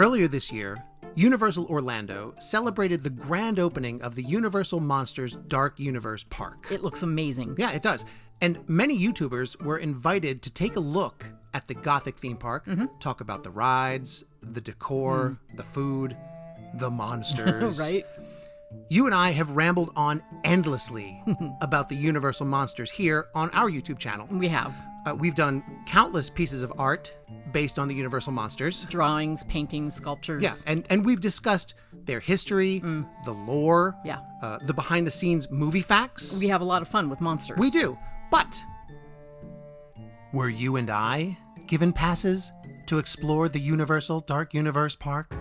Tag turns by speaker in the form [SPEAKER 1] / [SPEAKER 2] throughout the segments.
[SPEAKER 1] Earlier this year, Universal Orlando celebrated the grand opening of the Universal Monsters Dark Universe Park.
[SPEAKER 2] It looks amazing.
[SPEAKER 1] Yeah, it does. And many YouTubers were invited to take a look at the Gothic theme park, talk about the rides, the decor, the food, the monsters.
[SPEAKER 2] Right?
[SPEAKER 1] You and I have rambled on endlessly about the Universal Monsters here on our YouTube channel.
[SPEAKER 2] We have.
[SPEAKER 1] We've done countless pieces of art based on the Universal Monsters.
[SPEAKER 2] Drawings, paintings, sculptures.
[SPEAKER 1] Yeah, and we've discussed their history, the lore,
[SPEAKER 2] Yeah.
[SPEAKER 1] The behind-the-scenes movie facts.
[SPEAKER 2] We have a lot of fun with monsters.
[SPEAKER 1] We do. But were you and I given passes to explore the Universal Dark Universe Park?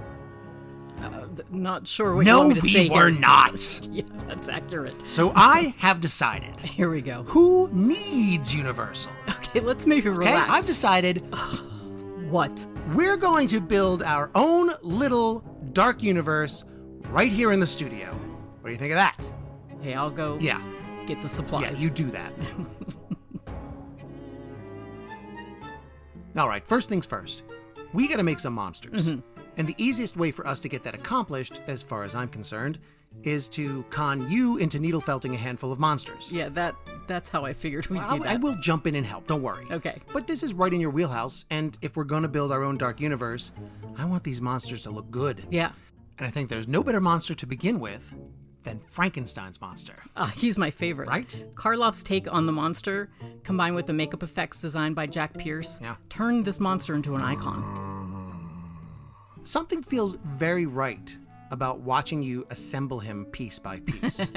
[SPEAKER 2] Not sure what you want me to say
[SPEAKER 1] No, we were
[SPEAKER 2] here.
[SPEAKER 1] not.
[SPEAKER 2] Yeah, that's accurate.
[SPEAKER 1] So I have decided
[SPEAKER 2] Here we go.
[SPEAKER 1] who needs Universal.
[SPEAKER 2] Okay, let's maybe
[SPEAKER 1] Okay,
[SPEAKER 2] relax.
[SPEAKER 1] I've decided
[SPEAKER 2] What?
[SPEAKER 1] we're going to build our own little dark universe right here in the studio. What do you think of that?
[SPEAKER 2] Hey, I'll go
[SPEAKER 1] Yeah.
[SPEAKER 2] get the supplies.
[SPEAKER 1] Yeah, you do that. All right, first things first. We got to make some monsters. And the easiest way for us to get that accomplished, as far as I'm concerned, is to con you into needle felting a handful of monsters.
[SPEAKER 2] Yeah, that's how I figured we'd do that.
[SPEAKER 1] I will jump in and help, don't worry.
[SPEAKER 2] Okay.
[SPEAKER 1] But this is right in your wheelhouse, and if we're going to build our own dark universe, I want these monsters to look good.
[SPEAKER 2] Yeah.
[SPEAKER 1] And I think there's no better monster to begin with than Frankenstein's monster.
[SPEAKER 2] He's my favorite.
[SPEAKER 1] Right?
[SPEAKER 2] Karloff's take on the monster, combined with the makeup effects designed by Jack Pierce,
[SPEAKER 1] Yeah.
[SPEAKER 2] turned this monster into an icon.
[SPEAKER 1] Something feels very right about watching you assemble him piece by piece.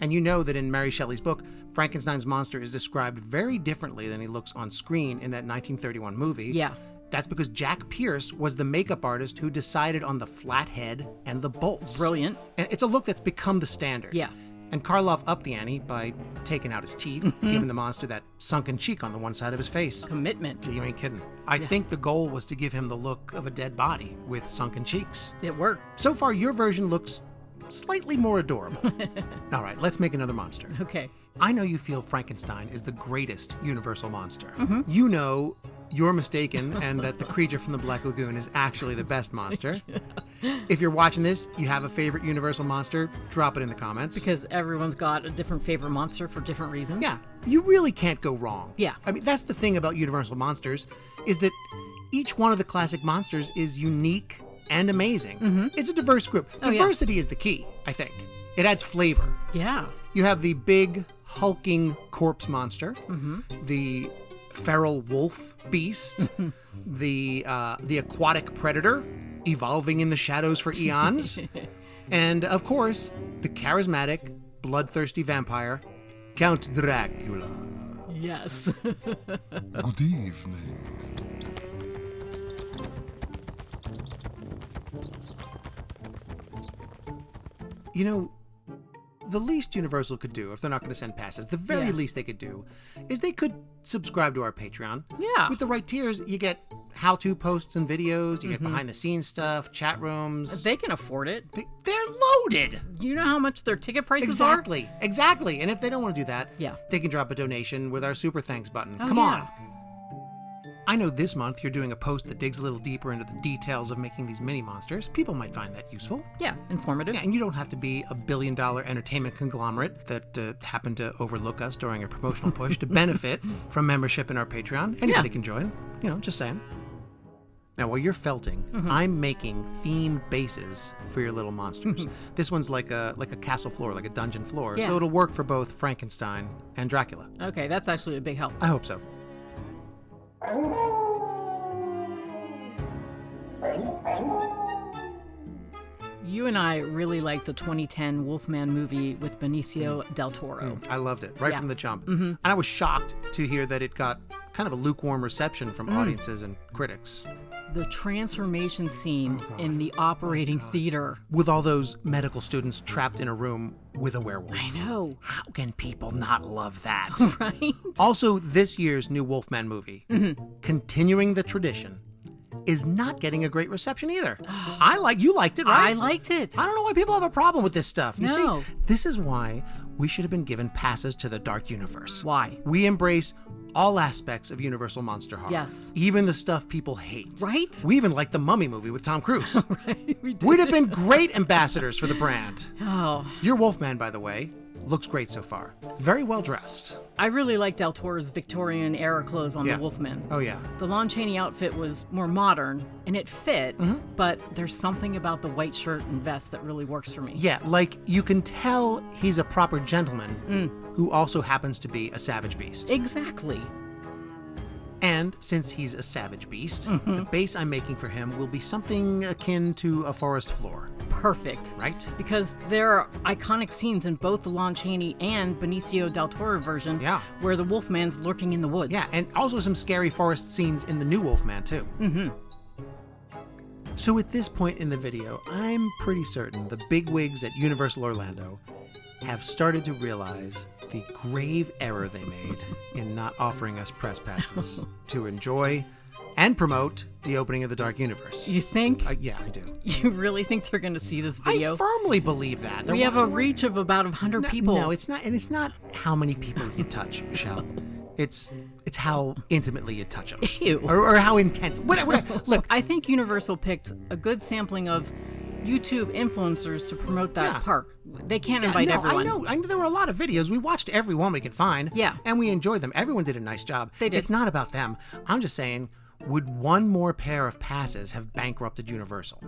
[SPEAKER 1] And you know that in Mary Shelley's book, Frankenstein's monster is described very differently than he looks on screen in that 1931 movie.
[SPEAKER 2] Yeah.
[SPEAKER 1] That's because Jack Pierce was the makeup artist who decided on the flat head and the bolts.
[SPEAKER 2] Brilliant.
[SPEAKER 1] And it's a look that's become the standard.
[SPEAKER 2] Yeah.
[SPEAKER 1] And Karloff upped the ante by taking out his teeth, giving the monster that sunken cheek on the one side of his face.
[SPEAKER 2] Commitment.
[SPEAKER 1] You ain't kidding. I think the goal was to give him the look of a dead body with sunken cheeks.
[SPEAKER 2] It worked.
[SPEAKER 1] So far, your version looks slightly more adorable. All right, let's make another monster.
[SPEAKER 2] Okay.
[SPEAKER 1] I know you feel Frankenstein is the greatest universal monster. You know you're mistaken and that the creature from the Black Lagoon is actually the best monster. If you're watching this, you have a favorite universal monster, drop it in the comments.
[SPEAKER 2] Because everyone's got a different favorite monster for different reasons.
[SPEAKER 1] Yeah, you really can't go wrong.
[SPEAKER 2] Yeah.
[SPEAKER 1] I mean, that's the thing about Universal Monsters, is that each one of the classic monsters is unique and amazing. It's a diverse group.
[SPEAKER 2] Oh, yeah.
[SPEAKER 1] Diversity is the key, I think. It adds flavor.
[SPEAKER 2] Yeah.
[SPEAKER 1] You have the big, hulking corpse monster, the feral wolf beast, the aquatic predator, evolving in the shadows for eons, and, of course, the charismatic, bloodthirsty vampire, Count Dracula.
[SPEAKER 2] Yes.
[SPEAKER 3] Good evening.
[SPEAKER 1] You know, the least Universal could do, if they're not going to send passes, the very
[SPEAKER 2] Yeah.
[SPEAKER 1] least they could do, is they could subscribe to our Patreon.
[SPEAKER 2] Yeah.
[SPEAKER 1] With the right tiers, you get how-to posts and videos, you get behind-the-scenes stuff, chat rooms.
[SPEAKER 2] They can afford it.
[SPEAKER 1] They're loaded!
[SPEAKER 2] You know how much their ticket prices
[SPEAKER 1] Exactly. And if they don't want to do that,
[SPEAKER 2] Yeah.
[SPEAKER 1] they can drop a donation with our super thanks button.
[SPEAKER 2] Oh,
[SPEAKER 1] Come
[SPEAKER 2] yeah.
[SPEAKER 1] on. I know this month you're doing a post that digs a little deeper into the details of making these mini monsters. People might find that useful.
[SPEAKER 2] are? Yeah. Informative.
[SPEAKER 1] Yeah, and you don't have to be a billion-dollar entertainment conglomerate that happened to overlook us during a promotional push to benefit from membership in our Patreon. Anybody
[SPEAKER 2] Yeah.
[SPEAKER 1] can join. You know, just saying. Now, while you're felting, I'm making themed bases for your little monsters. This one's like a castle floor, like a dungeon floor,
[SPEAKER 2] Yeah.
[SPEAKER 1] so it'll work for both Frankenstein and Dracula.
[SPEAKER 2] Okay, that's actually a big help.
[SPEAKER 1] I hope so.
[SPEAKER 2] You and I really like the 2010 Wolfman movie with Benicio del Toro.
[SPEAKER 1] I loved it right
[SPEAKER 2] Yeah.
[SPEAKER 1] from the jump. And I was shocked to hear that it got kind of a lukewarm reception from audiences and critics.
[SPEAKER 2] The transformation scene in the operating theater.
[SPEAKER 1] With all those medical students trapped in a room with a werewolf.
[SPEAKER 2] I know,
[SPEAKER 1] How can people not love that?
[SPEAKER 2] right?
[SPEAKER 1] Also, this year's new Wolfman movie, continuing the tradition, is not getting a great reception either. You liked it, right?
[SPEAKER 2] I liked it.
[SPEAKER 1] I don't know why people have a problem with this stuff. You
[SPEAKER 2] No.
[SPEAKER 1] see, this is why we should have been given passes to the dark universe.
[SPEAKER 2] Why?
[SPEAKER 1] We embrace all aspects of Universal Monster Horror.
[SPEAKER 2] Yes.
[SPEAKER 1] Even the stuff people hate.
[SPEAKER 2] Right?
[SPEAKER 1] We even like the Mummy movie with Tom Cruise.
[SPEAKER 2] Right, we did.
[SPEAKER 1] We'd have been great ambassadors for the brand.
[SPEAKER 2] Oh,
[SPEAKER 1] Your Wolfman, by the way, looks great so far. Very well dressed.
[SPEAKER 2] I really like Del Toro's Victorian era clothes on
[SPEAKER 1] Yeah.
[SPEAKER 2] the Wolfman.
[SPEAKER 1] Oh, yeah.
[SPEAKER 2] The Lon Chaney outfit was more modern, and it fit, but there's something about the white shirt and vest that really works for me.
[SPEAKER 1] Yeah, like you can tell he's a proper gentleman who also happens to be a savage beast.
[SPEAKER 2] Exactly.
[SPEAKER 1] And since he's a savage beast, the base I'm making for him will be something akin to a forest floor,
[SPEAKER 2] Perfect.
[SPEAKER 1] right?
[SPEAKER 2] Because there are iconic scenes in both the Lon Chaney and Benicio del Toro version
[SPEAKER 1] Yeah.
[SPEAKER 2] where the Wolfman's lurking in the woods.
[SPEAKER 1] Yeah, and also some scary forest scenes in the new Wolfman, too. So at this point in the video, I'm pretty certain the bigwigs at Universal Orlando have started to realize the grave error they made in not offering us press passes to enjoy and promote the opening of the Dark Universe.
[SPEAKER 2] You think?
[SPEAKER 1] Yeah, I do.
[SPEAKER 2] You really think they're going to see this video?
[SPEAKER 1] I firmly believe that.
[SPEAKER 2] We have a reach of about 100 people.
[SPEAKER 1] No, it's not, and it's not how many people you touch, Michelle. It's how intimately you touch them,
[SPEAKER 2] Ew.
[SPEAKER 1] or how intense. Whatever. Look,
[SPEAKER 2] I think Universal picked a good sampling of YouTube influencers to promote that
[SPEAKER 1] Yeah.
[SPEAKER 2] park. They can't invite everyone.
[SPEAKER 1] I know. There were a lot of videos. We watched every one we could find.
[SPEAKER 2] Yeah.
[SPEAKER 1] And we enjoyed them. Everyone did a nice job.
[SPEAKER 2] They did.
[SPEAKER 1] It's not about them. I'm just saying, would one more pair of passes have bankrupted Universal?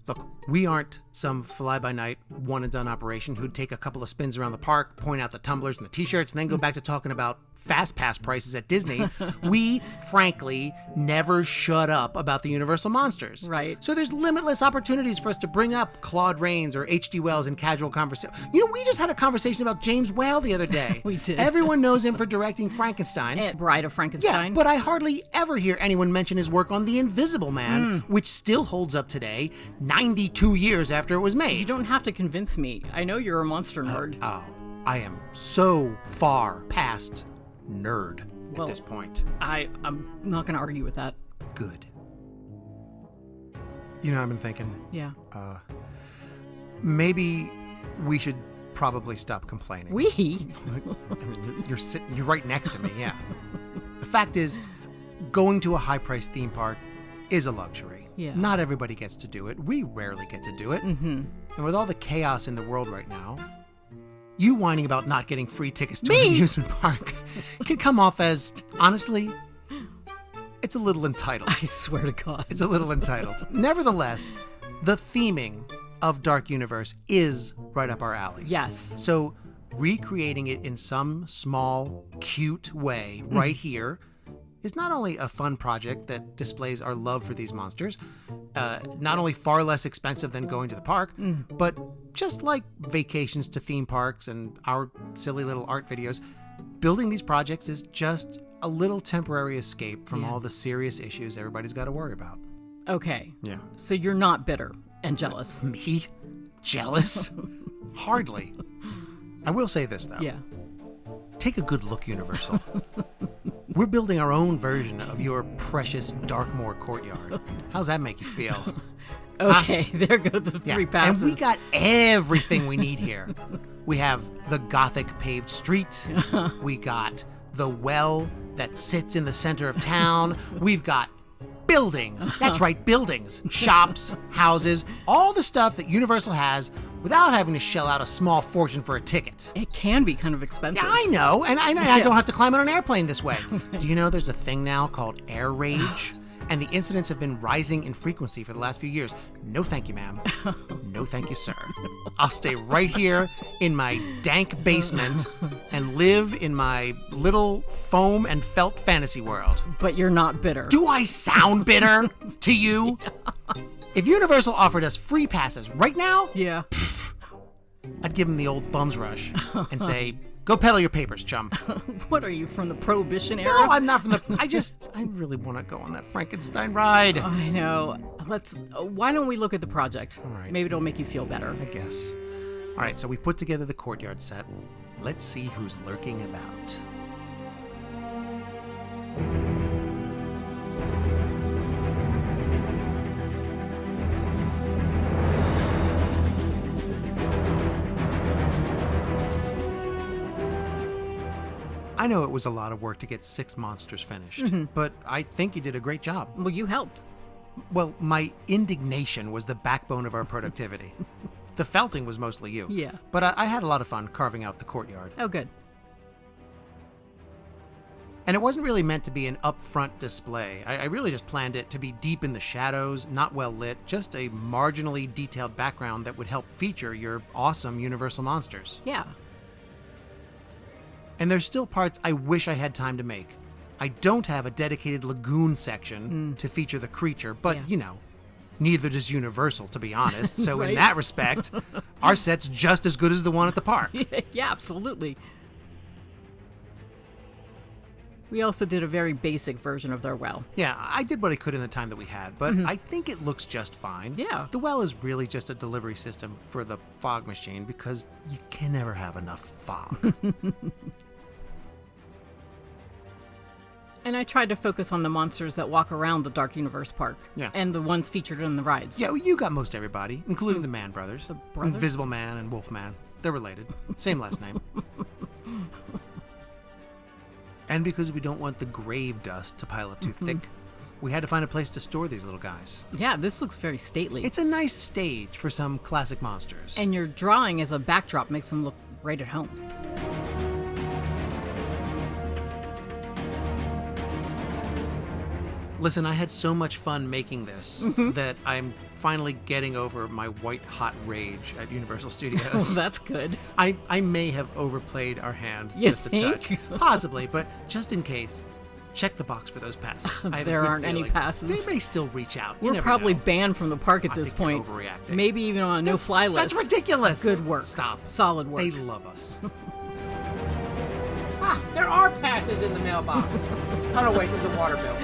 [SPEAKER 1] Look, we aren't some fly-by-night, one-and-done operation who'd take a couple of spins around the park, point out the tumblers and the t-shirts, and then go back to talking about fast pass prices at Disney. We, frankly, never shut up about the Universal monsters.
[SPEAKER 2] Right.
[SPEAKER 1] So there's limitless opportunities for us to bring up Claude Rains or H.G. Wells in casual conversation. You know, we just had a conversation about James Whale the other day.
[SPEAKER 2] We did.
[SPEAKER 1] Everyone knows him for directing Frankenstein.
[SPEAKER 2] And Bride of
[SPEAKER 1] Yeah,
[SPEAKER 2] Frankenstein.
[SPEAKER 1] but I hardly ever hear anyone mention his work on The Invisible Man, which still holds up today, 92 years after it was made.
[SPEAKER 2] You don't have to convince me. I know you're a monster nerd.
[SPEAKER 1] Oh, I am so far past nerd at
[SPEAKER 2] Well,
[SPEAKER 1] this point.
[SPEAKER 2] I'm not going to argue with that.
[SPEAKER 1] Good. You know, I've been thinking,
[SPEAKER 2] Yeah.
[SPEAKER 1] maybe we should probably stop complaining.
[SPEAKER 2] We?
[SPEAKER 1] I mean, you're right next to me, yeah. The fact is, going to a high-priced theme park is a luxury.
[SPEAKER 2] Yeah.
[SPEAKER 1] Not everybody gets to do it. We rarely get to do it. And with all the chaos in the world right now, you whining about not getting free tickets to an amusement park can come off as, honestly, it's a little entitled.
[SPEAKER 2] I swear to God.
[SPEAKER 1] It's a little entitled. Nevertheless, the theming of Dark Universe is right up our alley.
[SPEAKER 2] Yes.
[SPEAKER 1] So recreating it in some small, cute way right here is not only a fun project that displays our love for these monsters, not only far less expensive than going to the park, but just like vacations to theme parks and our silly little art videos, building these projects is just a little temporary escape from all the serious issues everybody's got to worry about.
[SPEAKER 2] Okay.
[SPEAKER 1] Yeah.
[SPEAKER 2] So you're not bitter and jealous.
[SPEAKER 1] Me? Jealous? Hardly. I will say this, though.
[SPEAKER 2] Yeah.
[SPEAKER 1] Take a good look, Universal. We're building our own version of your precious Darkmoor Courtyard. How's that make you feel?
[SPEAKER 2] Okay, there go the free passes.
[SPEAKER 1] And we got everything we need here. We have the Gothic paved street. We got the well that sits in the center of town. We've got buildings. That's right, buildings. Shops, houses, all the stuff that Universal has without having to shell out a small fortune for a ticket.
[SPEAKER 2] It can be kind of expensive.
[SPEAKER 1] Yeah, I know, and I don't have to climb on an airplane this way. Do you know there's a thing now called air rage? And the incidents have been rising in frequency for the last few years. No thank you, ma'am. No thank you, sir. I'll stay right here in my dank basement and live in my little foam and felt fantasy world.
[SPEAKER 2] But you're not bitter.
[SPEAKER 1] Do I sound bitter to you? If Universal offered us free passes right now,
[SPEAKER 2] Yeah.
[SPEAKER 1] I'd give them the old bums rush and say, go peddle your papers, chum.
[SPEAKER 2] What are you, from the Prohibition era?
[SPEAKER 1] No, I'm not from the... I really want to go on that Frankenstein ride.
[SPEAKER 2] I know. Why don't we look at the project?
[SPEAKER 1] All right.
[SPEAKER 2] Maybe it'll make you feel better.
[SPEAKER 1] I guess. All right, so we put together the Courtyard set. Let's see who's lurking about. I know it was a lot of work to get 6 monsters finished, but I think you did a great job.
[SPEAKER 2] Well, you helped.
[SPEAKER 1] Well, my indignation was the backbone of our productivity. The felting was mostly you.
[SPEAKER 2] Yeah.
[SPEAKER 1] But I had a lot of fun carving out the courtyard.
[SPEAKER 2] Oh, good.
[SPEAKER 1] And it wasn't really meant to be an upfront display. I really just planned it to be deep in the shadows, not well lit, just a marginally detailed background that would help feature your awesome Universal monsters.
[SPEAKER 2] Yeah.
[SPEAKER 1] And there's still parts I wish I had time to make. I don't have a dedicated lagoon section to feature the creature, but, neither does Universal, to be honest. So
[SPEAKER 2] Right.
[SPEAKER 1] in that respect, our set's just as good as the one at the park.
[SPEAKER 2] Yeah, absolutely. We also did a very basic version of their well.
[SPEAKER 1] Yeah, I did what I could in the time that we had, but I think it looks just fine.
[SPEAKER 2] Yeah.
[SPEAKER 1] The well is really just a delivery system for the fog machine because you can never have enough fog.
[SPEAKER 2] And I tried to focus on the monsters that walk around the Dark Universe Park.
[SPEAKER 1] Yeah.
[SPEAKER 2] And the ones featured in the rides.
[SPEAKER 1] Yeah, well, you got most everybody, including the Man Brothers.
[SPEAKER 2] The brothers?
[SPEAKER 1] Invisible Man and Wolf Man. They're related. Same last name. And because we don't want the grave dust to pile up too thick, we had to find a place to store these little guys.
[SPEAKER 2] Yeah, this looks very stately.
[SPEAKER 1] It's a nice stage for some classic monsters.
[SPEAKER 2] And your drawing as a backdrop makes them look right at home.
[SPEAKER 1] Listen, I had so much fun making this that I'm finally getting over my white-hot rage at Universal Studios.
[SPEAKER 2] That's good.
[SPEAKER 1] I may have overplayed our hand
[SPEAKER 2] You
[SPEAKER 1] just
[SPEAKER 2] think?
[SPEAKER 1] a touch. Possibly, but just in case, check the box for those passes. I have a
[SPEAKER 2] There
[SPEAKER 1] good
[SPEAKER 2] aren't any
[SPEAKER 1] feeling
[SPEAKER 2] passes.
[SPEAKER 1] They may still reach out. You
[SPEAKER 2] We're
[SPEAKER 1] never
[SPEAKER 2] probably
[SPEAKER 1] know.
[SPEAKER 2] banned from the park at
[SPEAKER 1] I
[SPEAKER 2] this
[SPEAKER 1] think you're
[SPEAKER 2] point.
[SPEAKER 1] overreacting.
[SPEAKER 2] Maybe even on a no-fly list.
[SPEAKER 1] That's ridiculous.
[SPEAKER 2] Good work.
[SPEAKER 1] Stop.
[SPEAKER 2] Solid work.
[SPEAKER 1] They love us. There are passes in the mailbox. Oh, no, wait, this is a water bill.